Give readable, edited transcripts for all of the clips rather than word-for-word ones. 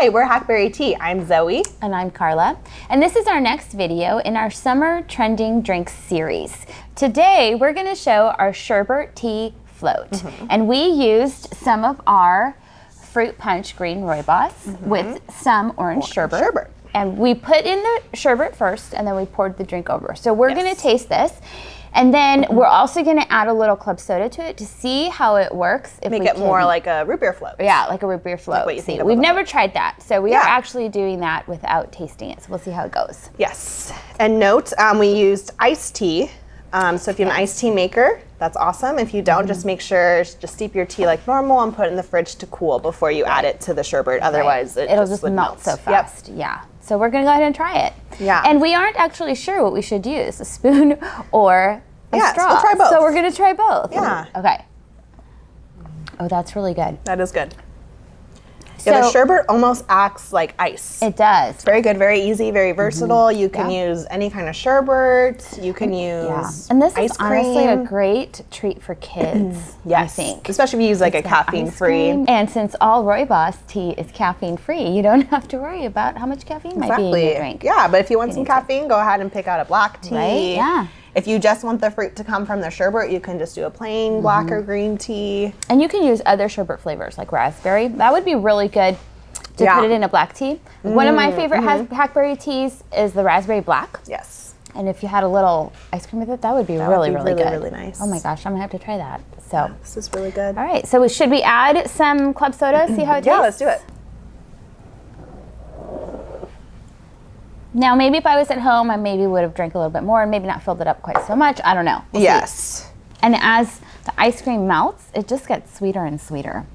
Hi, we're Hackberry Tea. I'm Zoe. And I'm Carla. And this is our next video in our Summer Trending Drinks series. Today, we're gonna show our Sherbet tea float. And we used some of our fruit punch green rooibos with some orange sherbet. And we put in the sherbet first, and then we poured the drink over. So we're gonna taste this. And then we're also gonna add a little club soda to it to see how it works. If Make it more like a root beer float. Yeah, like a root beer float. Like see, we've never tried that. So we are actually doing that without tasting it. So we'll see how it goes. Yes. And note, we used iced tea. So if you have an iced tea maker, that's awesome. If you don't, just make sure, just steep your tea like normal and put it in the fridge to cool before you add it to the sherbet. Otherwise, it'll just melt so fast. Yeah. So we're gonna go ahead and try it. Yeah. And we aren't actually sure what we should use, a spoon or a straw. We'll try both. So we're gonna try both. Yeah. Okay. Oh, that's really good. That is good. Yeah, the sherbet almost acts like ice. It does. It's very good, very easy, very versatile. You can use any kind of sherbet. You can use And this ice is honestly a cream. great treat for kids, Yes. I think. Especially if you use like a caffeine-free. And since all rooibos tea is caffeine-free, you don't have to worry about how much caffeine might be in your drink. Yeah, but if you want some caffeine, go ahead and pick out a black tea. Right? Yeah. If you just want the fruit to come from the sherbet, you can just do a plain black or green tea. And you can use other sherbet flavors like raspberry. That would be really good to put it in a black tea. One of my favorite hackberry teas is the raspberry black. Yes. And if you had a little ice cream with it, that would be really good. Really nice. Oh my gosh, I'm gonna have to try that. So This is really good. all right, so should we add some club soda, see how it tastes? Yeah, let's do it. Now, maybe if I was at home, I maybe would have drank a little bit more and maybe not filled it up quite so much. I don't know. We'll see. And as the ice cream melts, it just gets sweeter and sweeter.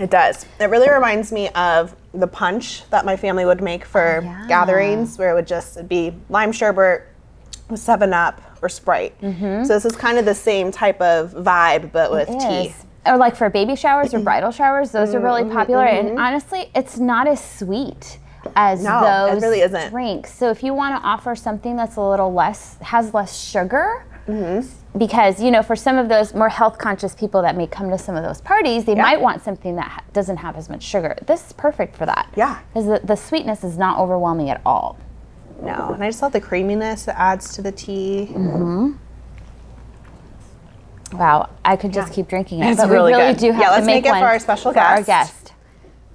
It does. It really reminds me of the punch that my family would make for gatherings, where it would just be lime sherbet with 7-Up or Sprite. So this is kind of the same type of vibe, but with tea. Or like for baby showers or bridal showers, those are really popular. And honestly, it's not as sweet as those it really isn't. drinks. So if you want to offer something that's a little less, has less sugar, because, you know, for some of those more health conscious people that may come to some of those parties, they might want something that doesn't have as much sugar. This is perfect for that. Yeah. Because the sweetness is not overwhelming at all. No, and I just love the creaminess it adds to the tea. Wow, I could just keep drinking it. It's but really we really good. do have Yeah, to let's make make it one for our special for our guest. guest.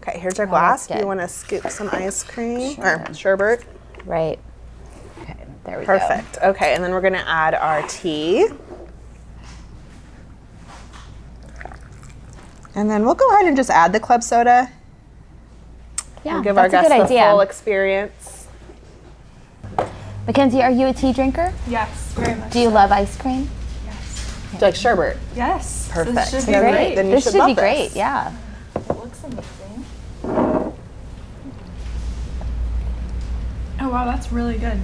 Okay, here's our glass. that's You good. want to scoop some ice cream or sherbet? Right. Okay, there we go. Perfect. Okay, and then we're going to add our tea. And then we'll go ahead and just add the club soda. Yeah, We'll give our that's a guests good the idea. full experience. Mackenzie, are you a tea drinker? Yes, very much. Do you love ice cream? Yes. Do you like sherbet? Yes. Perfect. This should be Then great. Then you This should should love be great, this. yeah. It looks amazing. Oh wow, that's really good.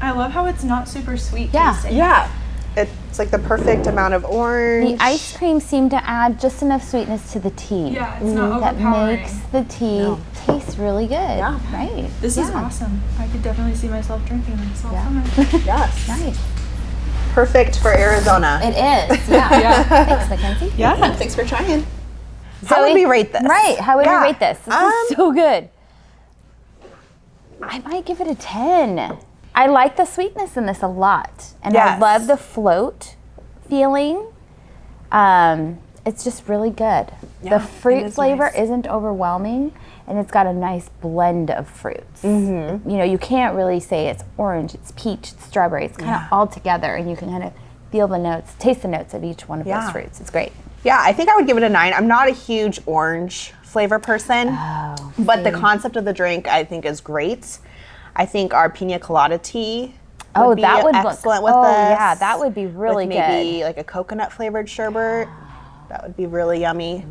I love how it's not super sweet tasting. Yeah. It's like the perfect amount of orange. The ice cream seemed to add just enough sweetness to the tea. Yeah, it's not That overpowering. makes the tea taste really good. Yeah. Right. This is awesome. I could definitely see myself drinking this all summer. Yes. Nice. Perfect for Arizona. It is, yeah. Thanks, Mackenzie. Yeah. Thanks for trying. How would we rate this? Right, how would we rate this? This is Um, so good. I might give it a 10. I like the sweetness in this a lot. And I love the float feeling. It's just really good. Yeah, the fruit is flavor nice. isn't overwhelming, and it's got a nice blend of fruits. You know, you can't really say it's orange, it's peach, it's strawberry. It's kind of all together, and you can kind of feel the notes, taste the notes of each one of those fruits. It's great. Yeah, I think I would give it a 9. I'm not a huge orange flavor person, but the concept of the drink I think is great. I think our pina colada tea would be excellent with this. Yeah, that would be really with good. maybe like a coconut flavored sherbet. That would be really yummy.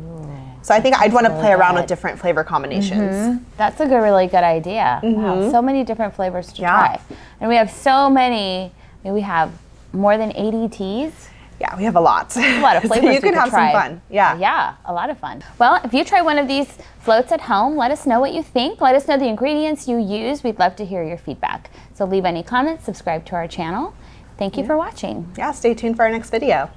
So I think I'd want to play around with different flavor combinations. That's a really good idea. Wow, so many different flavors to try. And we have so many, I mean, we have more than 80 teas. Yeah, we have a lot. A lot of flavors So you can have some fun. Yeah. Yeah, a lot of fun. Well, if you try one of these floats at home, let us know what you think. Let us know the ingredients you use. We'd love to hear your feedback. So leave any comments, subscribe to our channel. Thank you for watching. Yeah, stay tuned for our next video.